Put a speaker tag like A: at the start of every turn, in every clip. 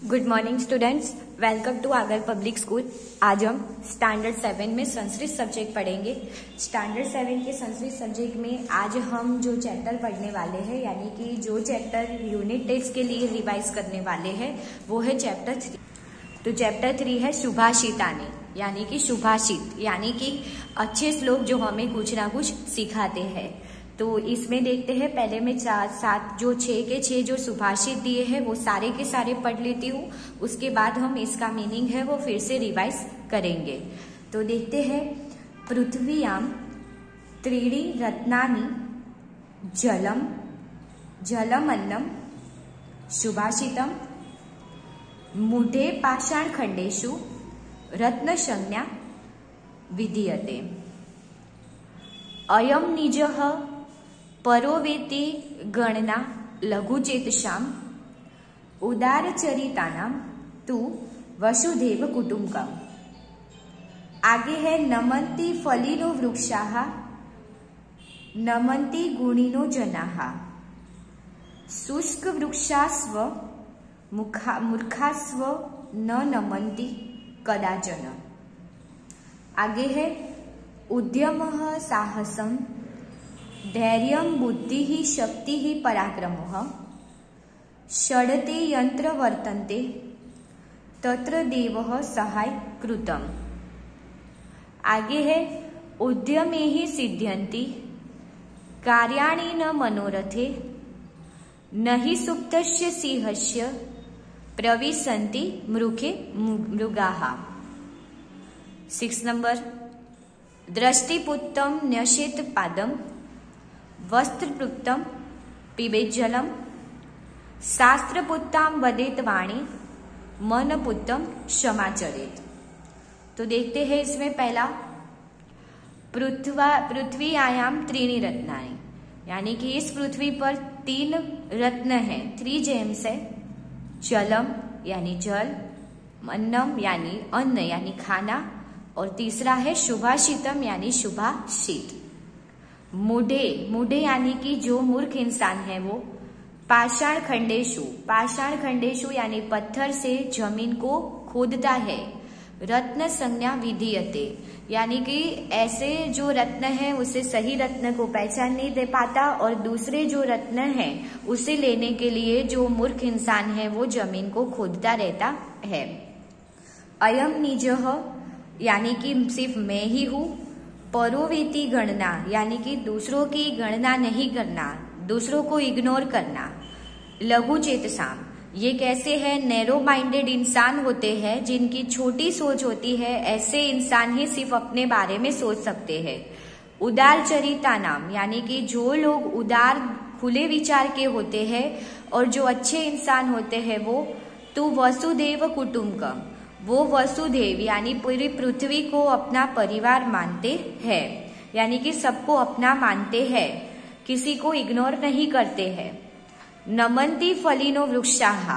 A: Good morning students, welcome to Agar public school. आज हम standard 7 में संस्कृत सब्जेक्ट पढ़ेंगे। स्टैंडर्ड 7 के संस्कृत सब्जेक्ट में आज हम जो चैप्टर पढ़ने वाले हैं, यानी कि जो चैप्टर यूनिट टेस्ट के लिए रिवाइज करने वाले हैं, वो है चैप्टर 3। तो चैप्टर 3 है सुभाषितानि, यानी कि सुभाषित, यानी कि अच्छे श्लोक जो हमें कुछ ना कुछ सिखाते हैं। तो इसमें देखते हैं, पहले मैं 6 के 6 जो सुभाषित दिए हैं वो सारे के सारे पढ़ लेती हूँ। उसके बाद हम इसका मीनिंग है वो फिर से रिवाइज करेंगे। तो देखते हैं, पृथ्व्याम त्रीणि रत्नानि जलम जलमन्नम सुभाषितम मूढे पाषाण खंडेषु रत्नसंज्ञा विधीयते। अयम निजः परोवेति गणना लघुचेतसाम उदारचरितानां तु वसुधैव कुटुम्बकम्। आगे है, नमन्ति फलिनो वृक्षाः नमन्ति गुणिनो जनाः शुष्क वृक्षास्व मूर्खास्व न नमन्ति कदाचन। आगे है, उद्यमः साहसं धैर्यं बुद्धिः शक्तिः पराक्रमः षडते यंत्र वर्तन्ते तत्र देवः सहाय कृतम्। आगे है, उद्यमे हि सिद्ध्यन्ति कार्याणि न मनोरथे न हि सुप्तस्य सिंहस्य प्रविशन्ति मृखे मृगाः। 6 नंबर, दृष्टिपुत्तं न्यसेत पादं वस्त्रपुत्तं पिबेत जलम शास्त्रपुत्तां वदेत वाणी मनपुत्तं क्षमाचरेत। तो देखते हैं, इसमें पहला, पृथ्व्यायाम त्रीणि रत्नानि, यानी कि इस पृथ्वी पर 3 रत्न हैं, 3 जेम्स है। जलम यानी जल, अन्नम यानी अन्न यानी खाना, और तीसरा है सुभाषितम यानी सुभाषित। मूढ़े यानी कि जो मूर्ख इंसान है वो, पाषाण खंडेषु यानी पत्थर से जमीन को खोदता है। रत्न संज्ञा विधीयते, यानी कि ऐसे जो रत्न है उसे सही रत्न को पहचान नहीं दे पाता, और दूसरे जो रत्न है उसे लेने के लिए जो मूर्ख इंसान है वो जमीन को खोदता रहता है। अयम निजः, यानी कि सिर्फ मैं ही हूँ। परोवेति गणना, यानी कि दूसरों की गणना नहीं करना, दूसरों को इग्नोर करना। लघु चेतसाम, ये कैसे है, नैरो माइंडेड इंसान होते हैं जिनकी छोटी सोच होती है, ऐसे इंसान ही सिर्फ अपने बारे में सोच सकते हैं। उदार चरिता नाम, यानी कि जो लोग उदार खुले विचार के होते हैं और जो अच्छे इंसान होते हैं वो, तु वसुधैव कुटुम्बकम्, वो वसुधैव यानी पूरी पृथ्वी को अपना परिवार मानते हैं, यानी कि सबको अपना मानते हैं, किसी को इग्नोर नहीं करते हैं। नमन्ति फलिनो वृक्षाः,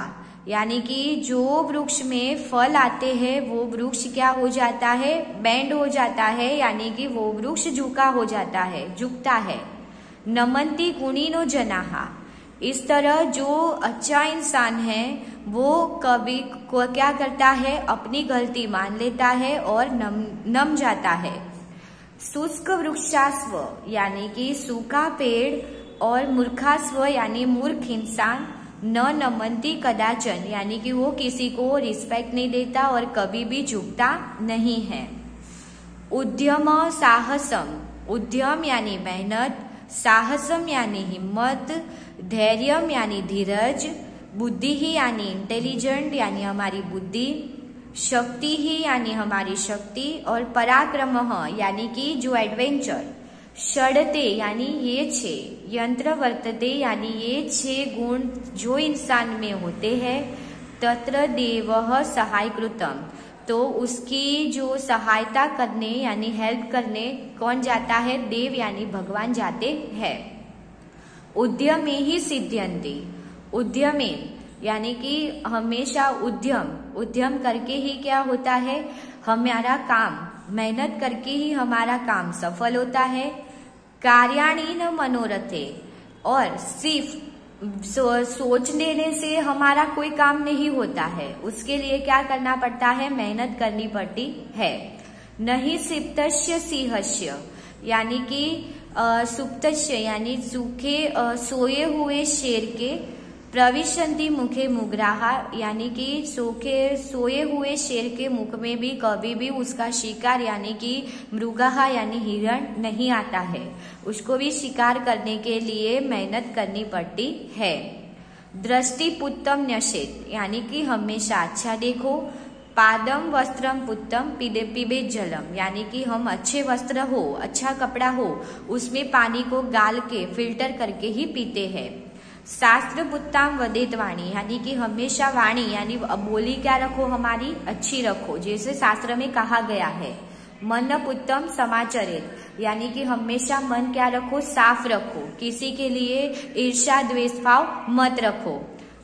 A: यानी कि जो वृक्ष में फल आते हैं वो वृक्ष क्या हो जाता है, बैंड हो जाता है, यानी कि वो वृक्ष झुका हो जाता है, झुकता है। नमन्ति गुणिनो जनाः, इस तरह जो अच्छा इंसान है वो कभी को क्या करता है, अपनी गलती मान लेता है और नम जाता है। शुष्क वृक्षास्व, यानी कि सूखा पेड़, और मूर्खास्व यानी मूर्ख इंसान, न नमन्ति कदाचन, यानी कि वो किसी को रिस्पेक्ट नहीं देता और कभी भी झुकता नहीं है। उद्यम साहसम, उद्यम यानी मेहनत, साहसम यानी हिम्मत, धैर्यम यानी धीरज, बुद्धि ही यानी इंटेलिजेंट यानी हमारी बुद्धि, शक्ति ही यानी हमारी शक्ति, और पराक्रमः यानी कि जो एडवेंचर, षडते यानी ये 6, यंत्र वर्तते यानी ये 6 गुण जो इंसान में होते हैं, तत्र देवः सहाय कृतम्, तो उसकी जो सहायता करने यानी हेल्प करने कौन जाता है, देव यानी भगवान जाते हैं। उद्यमे ही सिद्ध्यन्ति, उद्यमे यानी कि हमेशा उद्यम करके ही क्या होता है, हमारा काम, मेहनत करके ही हमारा काम सफल होता है। कार्याणि न मनोरथे, और सिर्फ सोच लेने से हमारा कोई काम नहीं होता है, उसके लिए क्या करना पड़ता है, मेहनत करनी पड़ती है। नहीं सिप्तस्य सिंहस्य, यानी कि सुप्तस्य यानी सूखे सोए हुए शेर के, प्रविशन्ति मुखे मुग्राहा, यानी कि सोए हुए शेर के मुख में भी कभी भी उसका शिकार यानी कि मृगाहा यानी हिरण नहीं आता है, उसको भी शिकार करने के लिए मेहनत करनी पड़ती है। दृष्टि पुत्तम न्यसेत, यानी कि हमेशा अच्छा देखो। पादम वस्त्रम पुत्तम पिबे जलम, यानी कि हम अच्छे वस्त्र हो, अच्छा कपड़ा हो, उसमें पानी को गाल के फिल्टर करके ही पीते हैं। शास्त्र पुत्ताम वदेत वाणी, यानी कि हमेशा वाणी यानी बोली क्या रखो, हमारी अच्छी रखो, जैसे शास्त्र में कहा गया है। मन पुत्तम समाचरित, यानी कि हमेशा मन क्या रखो, साफ रखो, किसी के लिए ईर्ष्या द्वेष भाव मत रखो।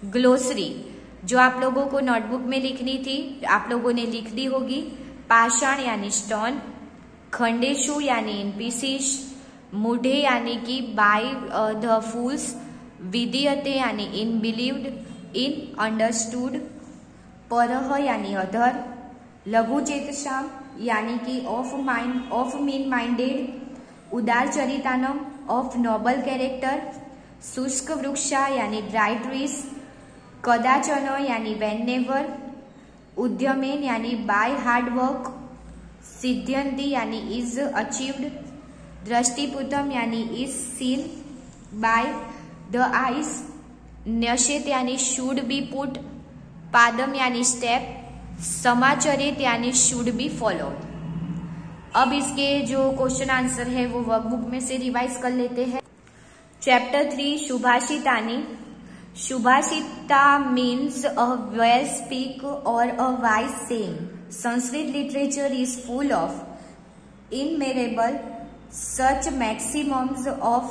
A: ग्लोसरी जो आप लोगों को नोटबुक में लिखनी थी, आप लोगों ने लिख दी होगी। पाषाण यानी स्टोन, खंडेशु यानी इन पीसीस, मूढ़े यानी कि बाय द फूल्स, विधीयते यानी इन बिलीव्ड, इन अंडरस्टूड, परह यानी अधर, लघु चेतसाम यानी कि ऑफ मीन माइंडेड, उदार चरितानम ऑफ नोबल कैरेक्टर, शुष्क वृक्षा यानी ड्राई ट्रीज, कदाचन यानी व्हेनेवर, उद्यमेन यानी बाय हार्ड वर्क, सिद्ध्यन्ति यानी इज अचीव्ड, दृष्टिपुतम यानी is seen by the eyes, न्यसेत यानी शुड बी पुट, पादम यानी स्टेप, समाचरित यानी शुड बी फॉलोड। अब इसके जो क्वेश्चन आंसर है वो वर्कबुक में से रिवाइज कर लेते हैं। Chapter 3 सुभाषितानि। Subhashita means a well speak or a wise saying. Sanskrit literature is full of innumerable such maxims of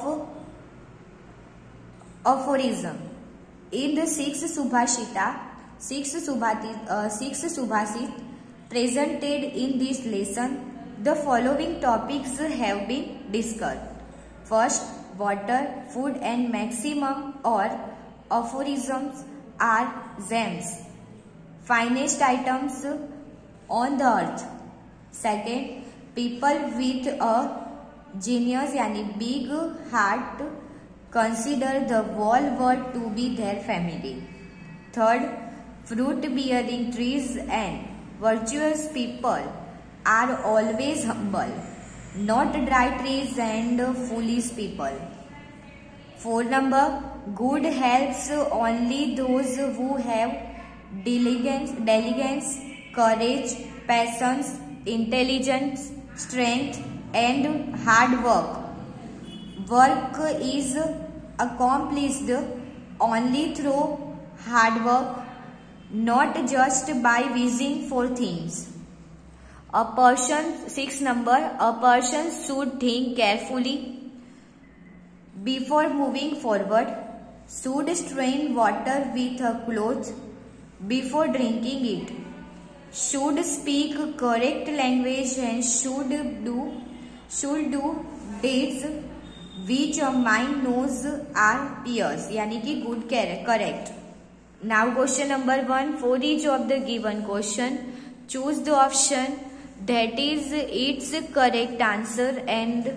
A: aphorism. In the six Subhashit presented in this lesson, the following topics have been discussed. First, water, food and maximum or aphorisms are gems, finest items on the earth. Second, people with a genius यानी big heart consider the whole world to be their family. Third, fruit bearing trees and virtuous people are always humble, not dry trees and foolish people. 4 number, good helps only those who have diligence, courage, patience, intelligence, strength and hard work. Work is accomplished only through hard work, not just by wishing for things. A person, 6 number, a person should think carefully before moving forward, should strain water with a cloth before drinking it, should speak correct language and should do deeds which a mind knows are pious, यानी कि good correct. Now question number 1, for each of the given question, choose the option that is its correct answer and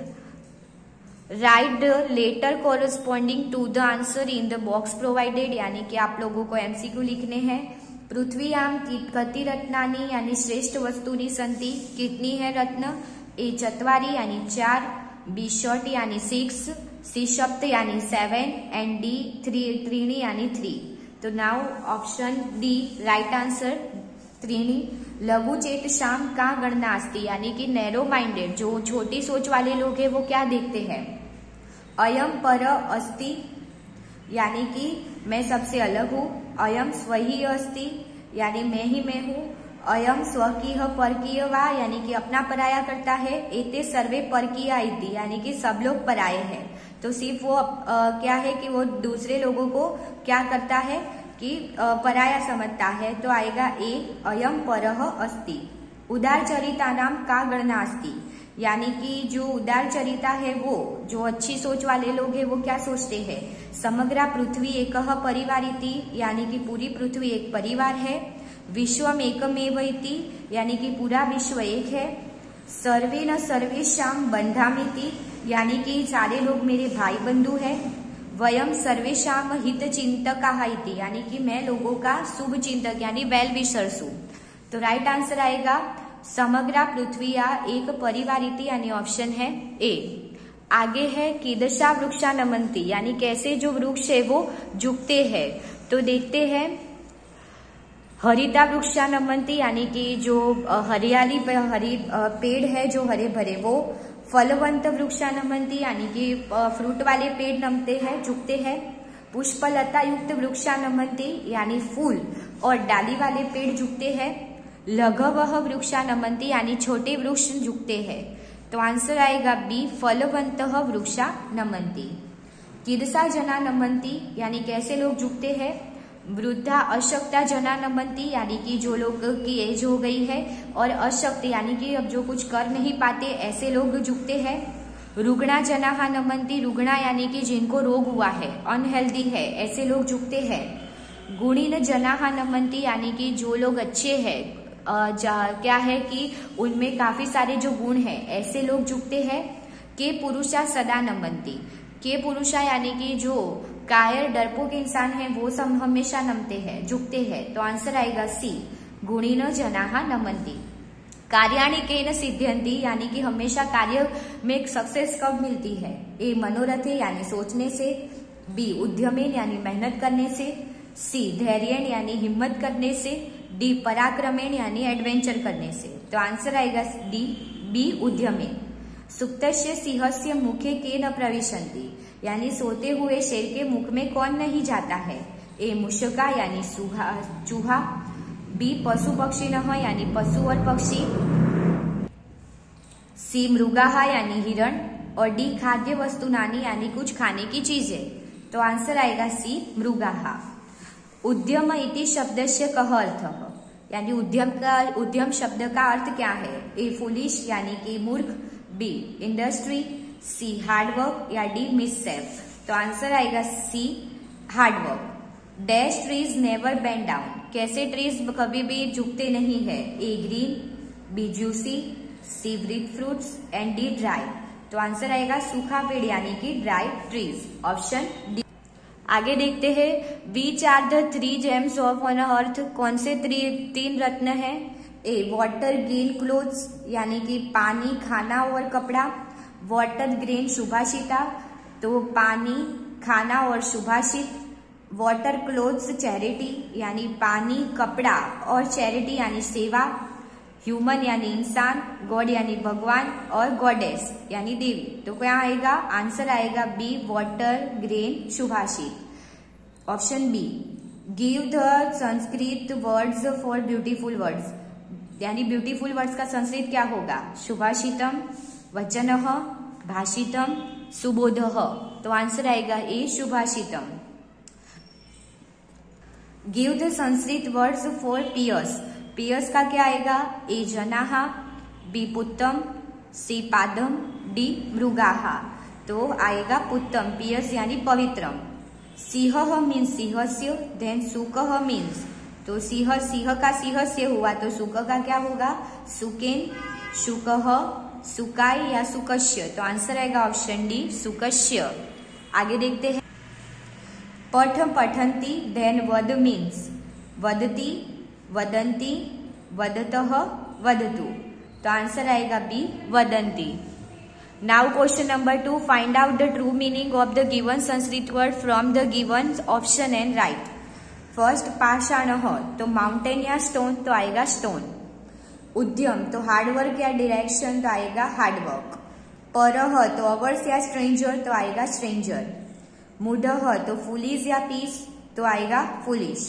A: write the letter corresponding to the answer in the box provided, यानी कि आप लोगों को MCQ लिखने हैं। पृथ्वीयाम कति रत्नानि यानी श्रेष्ठ वस्तुनि सन्ति, कितनी है रत्न, ए चत्वारि यानी 4, बी षट् यानी 6, सी सप्त यानी 7 एंड डी त्रीणि यानी 3। तो now option D right answer त्रीणि। लघु चेतसाम का गणना अस्ति, यानी कि नैरो माइंडेड जो छोटी सोच वाले लोग हैं वो क्या देखते हैं, अयम पर अस्ति यानी कि मैं सबसे अलग हूँ, अयम स्वही अस्ति यानी मैं ही मैं हूँ, अयम स्वकीय परकीय वा यानी कि अपना पराया करता है, एते सर्वे परकीय इति यानी कि सब लोग पराये हैं। तो सिर्फ वो क्या है कि वो दूसरे लोगों को क्या करता है कि पराया समझता है, तो आएगा ए अयम परह अस्ति। उदार चरितानाम का गणना अस्ति, यानी कि जो उदार चरिता है, वो जो अच्छी सोच वाले लोग हैं वो क्या सोचते हैं, समग्रा पृथ्वी एकः परिवारिति, यानी कि पूरी पृथ्वी एक परिवार है। विश्वम एकमेव इति, यानी कि पूरा विश्व एक है। सर्वे न सर्वेषां बंधामिति, यानी कि सारे लोग मेरे भाई बंधु है। वयम सर्वेषां हित चिंतकाः इति, यानी कि मैं लोगों का शुभ चिंतक यानी वेल विशर्स हूं। तो राइट आंसर आएगा समग्रा पृथ्वीया एक परिवारिति, यानी ऑप्शन है ए। आगे है कीदृशा वृक्षा नमन्ति, यानी कैसे जो वृक्ष है वो झुकते हैं। तो देखते हैं हरिता वृक्षा नमन्ति, यानी कि जो हरियाली हरी पेड़ है जो हरे भरे वो। फलवंत वृक्षा नमन्ति, यानी कि फ्रूट वाले पेड़ नमते हैं, झुकते हैं। पुष्पलता युक्त वृक्षा नमन्ति, यानी फूल और डाली वाले पेड़ झुकते हैं। लघवः वृक्षा नमन्ति, यानी छोटे वृक्ष झुकते हैं। तो आंसर आएगा बी, फलवंतः वृक्षा नमन्ति। कीदृशा जना नमन्ति, यानी कैसे लोग झुकते हैं। वृद्धा अशक्ता जना नमन्ति, यानी कि जो लोग की एज हो गई है, और अशक्त यानी कि अब जो कुछ कर नहीं पाते ऐसे लोग झुकते हैं। रुग्णा जनाः नमन्ति, रुग्णा यानी कि जिनको रोग हुआ है, अनहेल्दी है, ऐसे लोग झुकते हैं। गुणीन जनाः नमन्ति, यानी कि जो लोग अच्छे हैं, क्या है कि उनमें काफी सारे जो गुण हैं, ऐसे लोग झुकते हैं। के पुरुषा सदा नमन्ति, के पुरुषा यानी कि जो कायर डरपोक इंसान है वो सब हमेशा नमते हैं, झुकते हैं। तो आंसर आएगा सी, गुणीन जनाः नमन्ति। कार्याणि केन सिद्ध्यन्ति, यानी कि हमेशा कार्य में सक्सेस कब मिलती है। ए मनोरथे, यानी सोचने से। बी उद्यमेन, यानी मेहनत करने से। सी धैर्येन, यानी हिम्मत करने से। डी पराक्रमेण, यानी एडवेंचर करने से। तो आंसर आएगा डी, बी उद्यमेन। सुप्तस्य सिंहस्य मुखे के न प्रविशन्ति, यानी सोते हुए शेर के मुख में कौन नहीं जाता है। ए मुशका, यानी चूहा। बी पशु पक्षिणः, यानी पशु और पक्षी। सी मृगाः, यानी हिरण। और डी खाद्य वस्तुनानि, यानी कुछ खाने की चीजें। तो आंसर आएगा सी, मृगाः। उद्यम इति शब्दस्य कः अर्थः, यानी उद्यम शब्द का अर्थ क्या है। ए फुलिश, यानी कि मूर्ख। B industry. सी हार्डवर्क, या डी मिससेफ। तो आंसर आएगा C, hard work. Dash trees never bend down, कैसे ट्रीज कभी भी झुकते नहीं है। A green. B juicy. C breath fruits and D dry. तो आंसर आएगा सूखा पेड़, यानी कि ड्राई ट्रीज, ऑप्शन डी। आगे देखते हैं which are the 3 gems of on earth, कौन से 3 रत्न है। ए वाटर ग्रीन क्लोथ्स, यानी कि पानी, खाना और कपड़ा। वाटर ग्रीन सुभाषिता, तो पानी, खाना और सुभाषित। वाटर क्लोथ्स चैरिटी, यानी पानी, कपड़ा और चैरिटी यानी सेवा। ह्यूमन यानी इंसान, गॉड यानी भगवान, और गॉडेस यानी देवी। तो क्या आएगा, आंसर आएगा बी, वाटर ग्रेन सुभाषित, option B. Give the Sanskrit words for beautiful words, यानी ब्यूटीफुल वर्ड्स का संस्कृत क्या होगा। सुभाषितम, वचनः, भाषितम, सुबोधः। तो आंसर आएगा ए, सुभाषितम। Give the Sanskrit words for peers, peers का क्या आएगा। ए जनाः, बी पुत्तम, सी पादम, डी मृगाः। तो आएगा पुत्तम, पियर्स यानी पवित्रम। सिंह मीन्स सिंहस्य, देन सुकः मीन्स, तो सिंह, सिंह का सिंहस्य हुआ तो सुक का क्या होगा, सुकेन, शुकः, सुकाय या सुकस्य। तो आंसर आएगा ऑप्शन डी, सुकस्य। आगे देखते हैं पठ पठन्ति, देन वद मीन्स वदति, वदन्ति, वदतः, वदतु। तो आंसर आएगा बी, वदन्ति। Now question number 2, find out the true meaning of the given Sanskrit word from the given option and write. First पाषाणः, तो माउंटेन या स्टोन, तो आएगा स्टोन। उद्यम, तो हार्डवर्क या डायरेक्शन, तो आएगा हार्डवर्क। परः, तो अवर्स या स्ट्रेंजर, तो आएगा स्ट्रेंजर। मूढ़ः, तो फुलिश या पीस, तो आएगा फुलिश।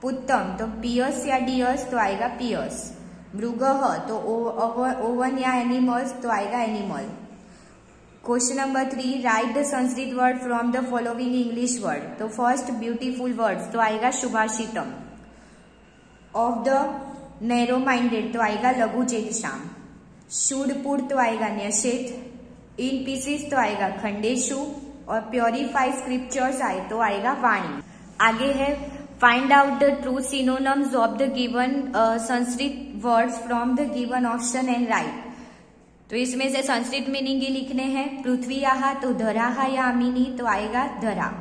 A: पुत्तम, तो पियर्स या डियर्स, तो आएगा पियर्स। मृगः, तो ओवन या एनिमल्स, तो आएगा animal. Question number 3, right the Sanskrit word from the following English word. तो फर्स्ट ब्यूटीफुल वर्ड्स, तो आएगा Subhashitam. Of the narrow minded, तो आएगा लघु चेतशाम। शूडपुर तो आएगा न्यषेध, इन पीसेस तो आएगा खंडेशु, और प्योरीफाई स्क्रिप्चर्स आए तो आएगा वाणी। आगे है find out the true synonyms of the given Sanskrit words from the given option and right. तो इसमें से संस्कृत मीनिंग ही लिखने हैं। पृथ्वीयाः तो धराः या अमीनी तो आएगा धरा,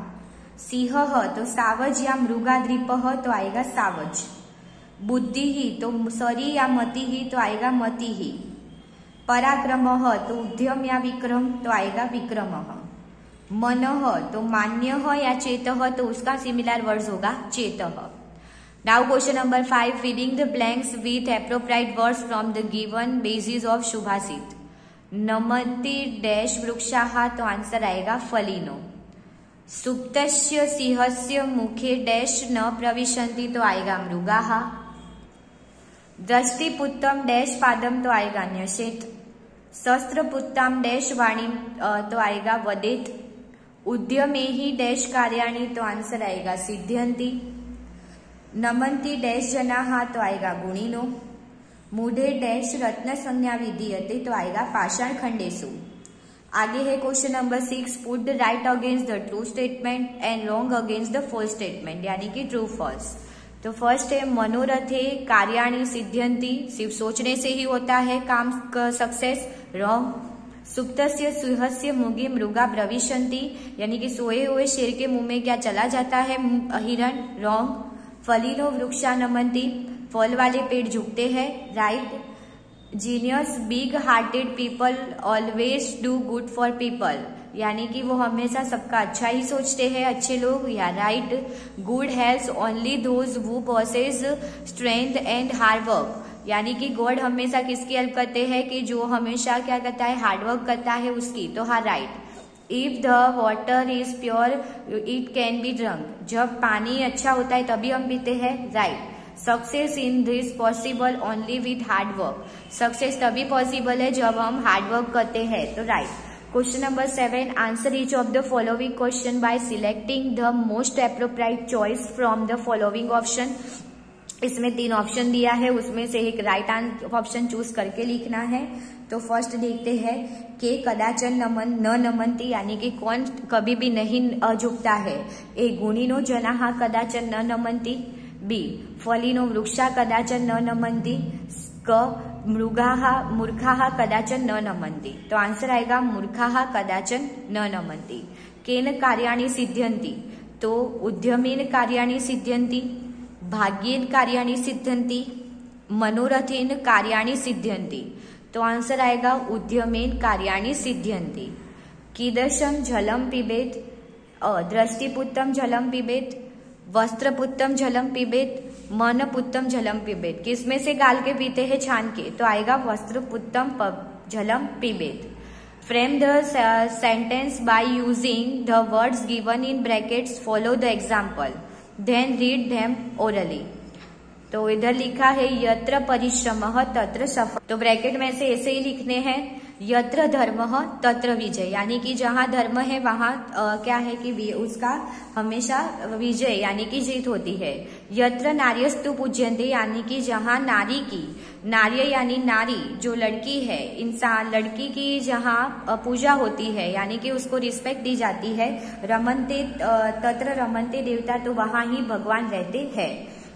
A: सिंहः तो सावज या मृगाद्रिपः तो आएगा सावज, बुद्धि ही तो सरी या मति ही तो आएगा मति ही, पराक्रमः तो उद्यम या विक्रम तो आएगा विक्रमः, मनः तो मान्यः या चेतः तो उसका सिमिलर वर्ड्स होगा चेतः। Now question number 5, filling the blanks with appropriate words from the given basis of शुभाषित। नमति डैश वृक्षाः तो आंसर आएगा फलिनो, सुप्तस्य सिंहस्य मुखे डैश न प्रविशन्ति तो आएगा मृगाः, दृष्टिपुत्तम डैश पादम तो आएगा न्यषेध, शस्त्रपुत्तम डैश वाणी तो आएगा वदेत, उद्यमे ही डैश कार्याणि तो आंसर आएगा सिद्ध्यन्ति, नमन्ति डैश जनाः तो आएगा गुणिनो, मूढ़े डैश रत्न संज्ञा विधीयते तो आएगा पाषाण खंडेषु। आगे है question number 6, put the right against the true statement and wrong against the false statement, यानी कि ट्रू फॉल्स। तो फर्स्ट है मनोरथे कार्याणि सिद्ध्यन्ति, सिर्फ सोचने से ही होता है काम सक्सेस, रॉन्ग। सुप्तस्य सिंहस्य मुगे मृगा प्रविशन्ति, यानी कि सोए हुए शेर के मुंह में क्या चला जाता है हिरण, रॉन्ग। फलिनो वृक्षा नमन्ति, फल वाले पेड़ झुकते हैं, right. Genius big hearted people always do good for people, यानी कि वो हमेशा सबका अच्छा ही सोचते हैं, अच्छे लोग, या right. Good helps only those who possesses strength and hard work, यानी कि गॉड हमेशा किसकी हेल्प करते हैं कि जो हमेशा क्या करता है हार्डवर्क करता है उसकी, तो हाँ right. If the water is pure it can be drunk, जब पानी अच्छा होता है तभी हम पीते हैं, right. Success in this possible only with hard work, success तभी पॉसिबल है जब हम हार्ड वर्क करते हैं, तो right. Question number 7, answer each of the following question by selecting the most appropriate choice from the following option. इसमें 3 option दिया है, उसमें से एक राइट ऑप्शन चूज करके लिखना है। तो फर्स्ट देखते हैं के कदाचन न नमन्ति, यानी कि कौन कभी भी नहीं झुकता है। ए गुणिनो जनाः कदाचन न नमन्ति, बी फलिनो वृक्षा कदाचन न नमन्ति, क मूर्खाः कदाचन न नमन्ति। तो आंसर आएगा मूर्खाः कदाचन न नमन्ति। केन कार्याणि सिद्ध्यन्ति, तो उद्यमेन कार्याणि सिद्ध्यन्ति, भाग्येन कार्याणि सिद्ध्यन्ति, मनोरथेन कार्याणि सिद्ध्यन्ति। तो आंसर आएगा उद्यमेन कार्याणि सिद्ध्यन्ति। कीदृशं जलं पिबेत, दृष्टिपुत्तम जलं पिबेत, वस्त्रपुत्तम जलम पिबेत, मनपुत्तम जलम पिबेत। किसमें से गाल के पीते हैं छान के, तो आएगा वस्त्रपुत्तम जलम पिबेत। Frame the sentence by using the words given in brackets, follow the example, then read them orally. तो इधर लिखा है यत्र परिश्रमः तत्र सफल, तो ब्रैकेट में से ऐसे ही लिखने हैं यत्र धर्मः तत्र विजय, यानी कि जहाँ धर्म है वहाँ क्या है कि उसका हमेशा विजय यानी कि जीत होती है। यत्र नार्यस्तु पूज्यन्ते, यानी कि जहाँ नारी की, नार्य यानी नारी जो लड़की है, इंसान लड़की की जहाँ पूजा होती है यानी कि उसको रिस्पेक्ट दी जाती है। रमन्ते तत्र रमन्ते देवता, तो वहाँ ही भगवान रहते हैं।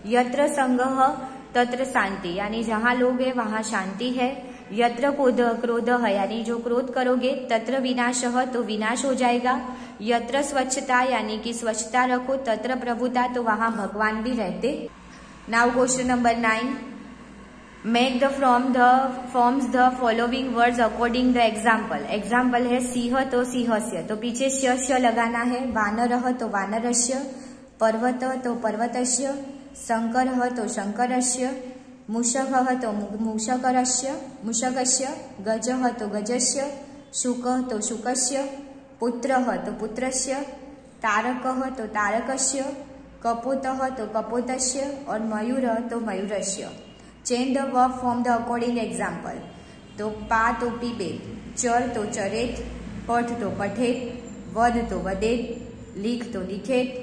A: यत्र संगः तत्र शांति, यानी जहाँ लोग है वहाँ शांति है। यत्र क्रोध है, यानी जो क्रोध करोगे, तत्र विनाशः, तो विनाश हो जाएगा। यत्र स्वच्छता, यानी कि स्वच्छता रखो, तत्र प्रभुता, तो वहाँ भगवान भी रहते। Now question number 9, make the forms the following words according the example. Example है सिंह तो सिंहस्य, तो पीछे श लगाना है। वानरः तो वानरस्य, पर्वत तो पर्वतस्य, शंकरः तो शंकरस्य, मूषकः तो मूषकस्य, गजः तो गजस्य, शुकः तो शुकस्य, पुत्रः तो पुत्रस्य, तारकः तो तारकस्य, कपोतः तो कपोतस्य, और मयूरः तो मयूरस्य। Change the verb from the according example. तो पा तो पीबेत, चर तो चरेत, पठ तो पठेत, वद तो वदेत, लिख तो लिखेत,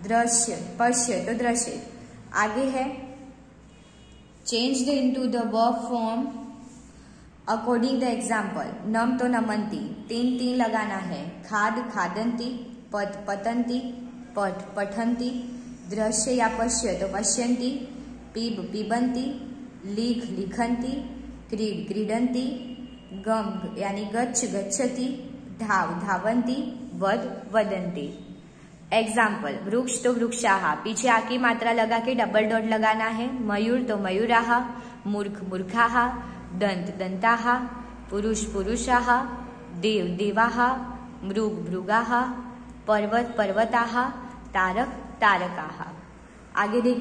A: दृश्य पश्य तो दृश्येत। आगे है change the into the verb form according the example, नम तो नमंती, तीन तीन लगाना है, खाद खादंती, पत पतंती, पठ पठंती, दृश्य या पश्य तो पश्यंती, पीब पीबंती, लिख लिखंती, क्रीड क्रीडंती, गम यानी गच्छ गच्छति, धाव धावंती, वद वदंती। एग्जाम्पल, वृक्ष तो वृक्षाहा, पीछे आ की मात्रा लगा के डबल डॉट लगाना है। मयूर तो मयूराहा, मूर्ख मूर्खाहा, दंत दंताहा, पुरुष पुरुषाहा, देव देवाहा, मृग मृगाहा, पर्वत पर्वताहा, तारक तारकाहा। आगे देख,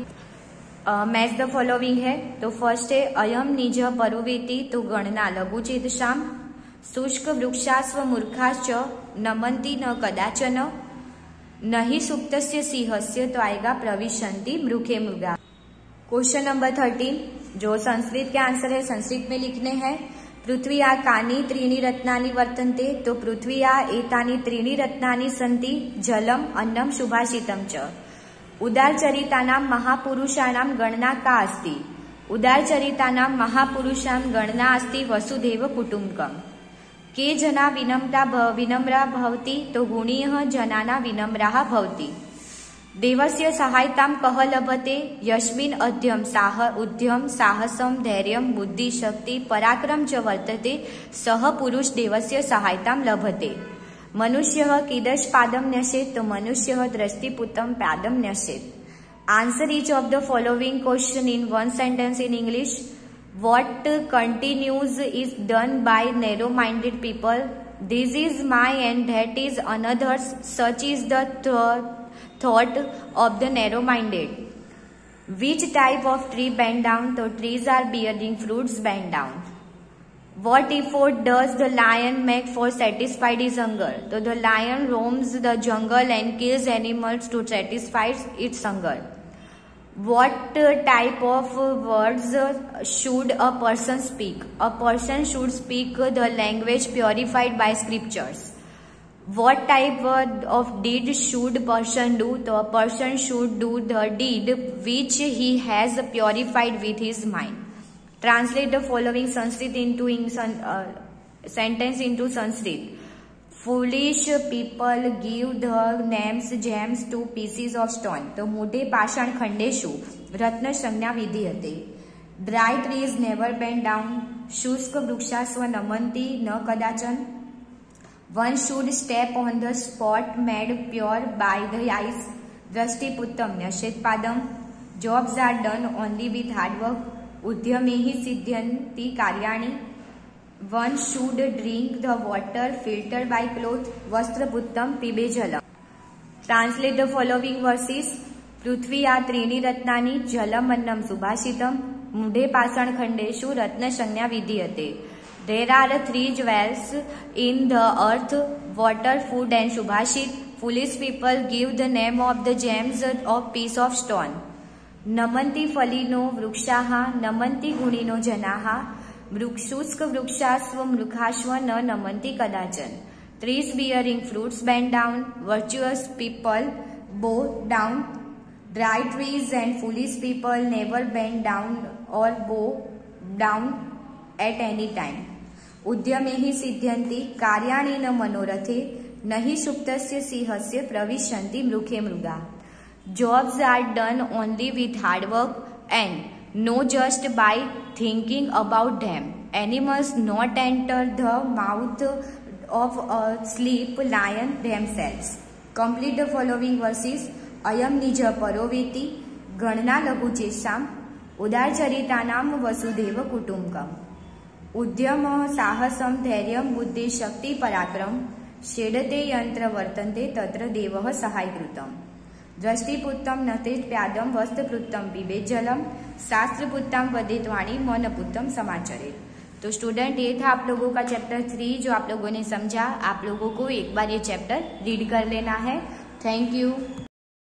A: मैच द फॉलोइंग है। तो फर्स्ट है अयम निज परोवेति, तो गणना लघुचेत शाम। शुष्क वृक्षास्व मूर्खाश्च नमन्ति न कदाचन, नहीं सुप्तस्य सिंहस्य तो आएगा प्रविशन्ति मृखे मृगा। क्वेश्चन नंबर 13 जो संस्कृत के आंसर है संस्कृत में लिखने हैं। पृथ्व्या कानि त्रीणि रत्नानि वर्तन्ते, तो पृथ्व्या एतानि त्रीणि रत्नानि सन्ति, जलम अन्नम सुभाषितम च। उदारचरितानां महापुरुषाणां गणना का अस्ति, उदारचरितानां महापुरुषां गणना अस्ति वसुधैव कुटुम्बकम्। के जना विनम्रा भवति, तो गुणीयः जनाना विनम्राः भवति। देवस्य सहायतां कः लभते, यस्मिन् उद्यम साहसं धैर्यं बुद्धिशक्ति पराक्रम च वर्तते, सः पुरुष देवस्य सहायतां लभते। मनुष्यः कीदृश पादं न्यसेत्, तो मनुष्यः दृष्टिपुतं पादं न्यसेत्। Answer each of the following question in one sentence in English. What continues is done by narrow-minded people. This is my and that is another's. Such is the thought of the narrow-minded. Which type of tree bend down? So trees are bearing fruits bend down. What effort does the lion make for satisfy his hunger? So the lion roams the jungle and kills animals to satisfy its hunger. What type of words should a person speak? A person should speak the language purified by scriptures. What type of deed should a person do? So a person should do the deed which he has purified with his mind. Translate the following Sanskrit into sentence into Sanskrit. Foolish people give the names gems to pieces of stone. तो मोटे पाषाण खंडेषु रत्न संज्ञा विधीयते। Dry trees never bend down. शुष्क वृक्षास्व नमन्ति न कदाचन. One should step on the spot made pure by the eyes. दृष्टिपुत्तम न्यसेत् पादम. Jobs are done only with hard work. उद्यमेहि सिद्ध्यन्ति कार्याणि. One should drink the water filtered by cloth. वस्त्रपुत्तम पिबे Jalam. Translate the following verses. पृथ्व्या त्रीणि रत्नानि, जलम अन्नम सुभाषितम, मूढे पाषाण खंडेषु रत्न संज्ञा विधीयते। There are three jewels in the earth, water, food and subhashit. Foolish people give the name of the gems of piece of stone. नमन्ति फलिनो वृक्षाः, नमन्ति गुणिनो जनाः, शुष्क वृक्षास्व मृखाश्व न नमन्ति कदाचन. Trees bearing fruits bend down, virtuous people bow down. Dry trees and foolish people never bend down or bow down at any time. उद्यमेहि सिद्ध्यन्ति कार्याणि न मनोरथे, नहि सुप्तस्य सिंहस्य प्रविशन्ति मृखे मृगा. Jobs are done only with hard work and no just by thinking about them. Animals not enter the mouth of a sleep lion themselves. Complete the following verses. अयम निज परोवेति, गणना लघुचेषाम्, उदारचरितानां वसुधैव कुटुम्बकम्. उद्यम साहसं धैर्यं बुद्धिशक्ति पराक्रम, षेडते यंत्र वर्तन्ते तत्र देवः सहायकृतम्. दृष्टिपुत्तम नतेत् प्यादम, वस्त्रपुत्तम पिबेत् जलम, शास्त्रपुत्तम वदेत् वाणी, मनपुत्तम समाचरेत्. तो स्टूडेंट ये था आप लोगों का चैप्टर 3 जो आप लोगों ने समझा। आप लोगों को एक बार ये चैप्टर रीड कर लेना है। Thank you.